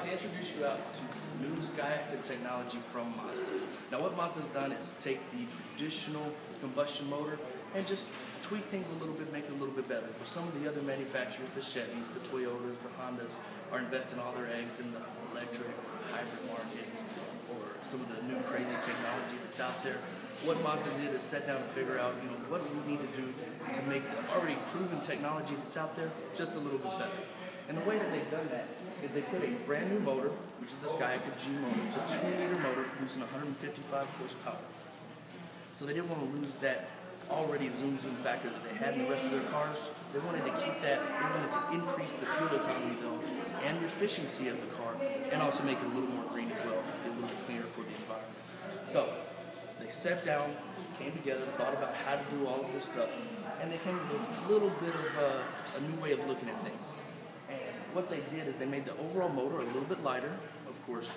to introduce you out to new SKYACTIV technology from Mazda. Now what Mazda's done is take the traditional combustion motor and just tweak things a little bit, make it a little bit better. For some of the other manufacturers, the Chevys, the Toyotas, the Hondas, are investing all their eggs in the electric or hybrid markets or some of the new crazy technology that's out there. What Mazda did is sit down and figure out, what do we need to do to make the already proven technology that's out there just a little bit better. And the way that they've done that is they put a brand new motor, which is the SKYACTIV G motor. It's a 2-liter motor producing 155 horsepower. So they didn't want to lose that already zoom factor that they had in the rest of their cars. They wanted to keep that, they wanted to increase the fuel economy though, and the efficiency of the car, and also make it a little more green as well, a little bit cleaner for the environment. So they sat down, came together, thought about how to do all of this stuff, and they came with a little bit of a new way of looking at things. And what they did is they made the overall motor a little bit lighter, of course,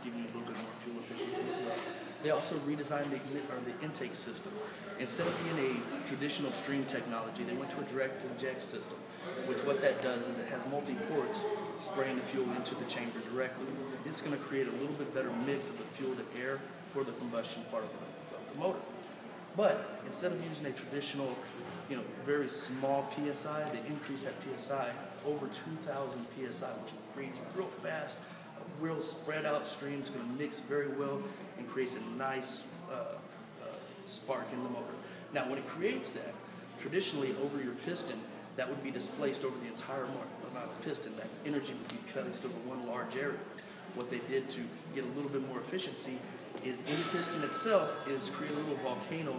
giving you a little bit more fuel efficiency as well. They also redesigned the intake system. Instead of being a traditional stream technology, they went to a direct inject system, which what that does is it has multi-ports spraying the fuel into the chamber directly. It's going to create a little bit better mix of the fuel to air for the combustion part of the motor. But instead of using a traditional, very small PSI, they increased that PSI over 2,000 PSI, which creates a real fast, a real spread out stream. It's going to mix very well and creates a nice spark in the motor. Now when it creates that, traditionally over your piston, that would be displaced over the entire amount of piston. That energy would be placed over one large area. What they did to get a little bit more efficiency is in the piston itself is create a little volcano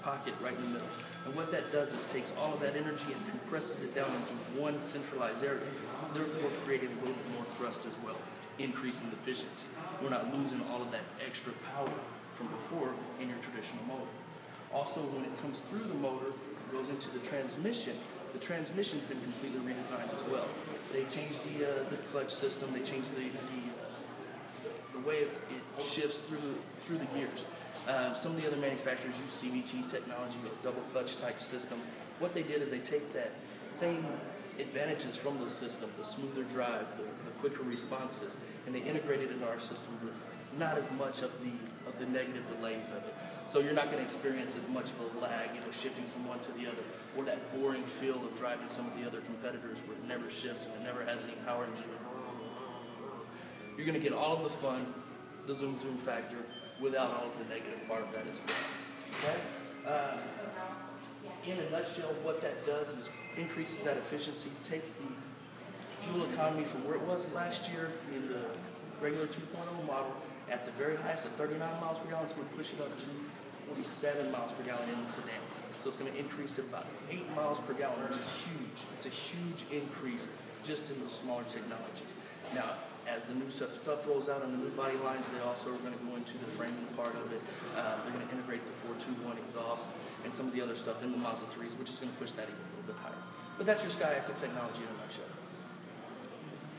pocket right in the middle. And what that does is takes all of that energy and compresses it down into one centralized area, therefore creating a little bit more thrust as well, increasing the efficiency. We're not losing all of that extra power from before in your traditional motor. Also, when it comes through the motor, it goes into the transmission. The transmission's been completely redesigned as well. They changed the clutch system. They changed the way it shifts through the gears. Some of the other manufacturers use CVT technology or double clutch type system. What they did is they take that same advantages from those systems, the smoother drive, the quicker responses, and they integrated into our system with not as much of the negative delays of it. So you're not going to experience as much of a lag, shifting from one to the other, or that boring feel of driving some of the other competitors where it never shifts and it never has any power into it. You're going to get all of the fun, the zoom factor, without all of the negative part of that as well. Okay? In a nutshell, what that does is increases that efficiency, takes the fuel economy from where it was last year in the regular 2.0 model at the very highest at 39 miles per gallon. It's going to push it up to 47 miles per gallon in the sedan. So it's going to increase it about 8 miles per gallon, which is huge. It's a huge increase just in those smaller technologies. Now, as the new stuff rolls out on the new body lines, they also are going to go into the framing part of it. They're going to integrate the 421 exhaust and some of the other stuff in the Mazda 3s, which is going to push that even a little bit higher. But that's your SKYACTIV technology in a nutshell.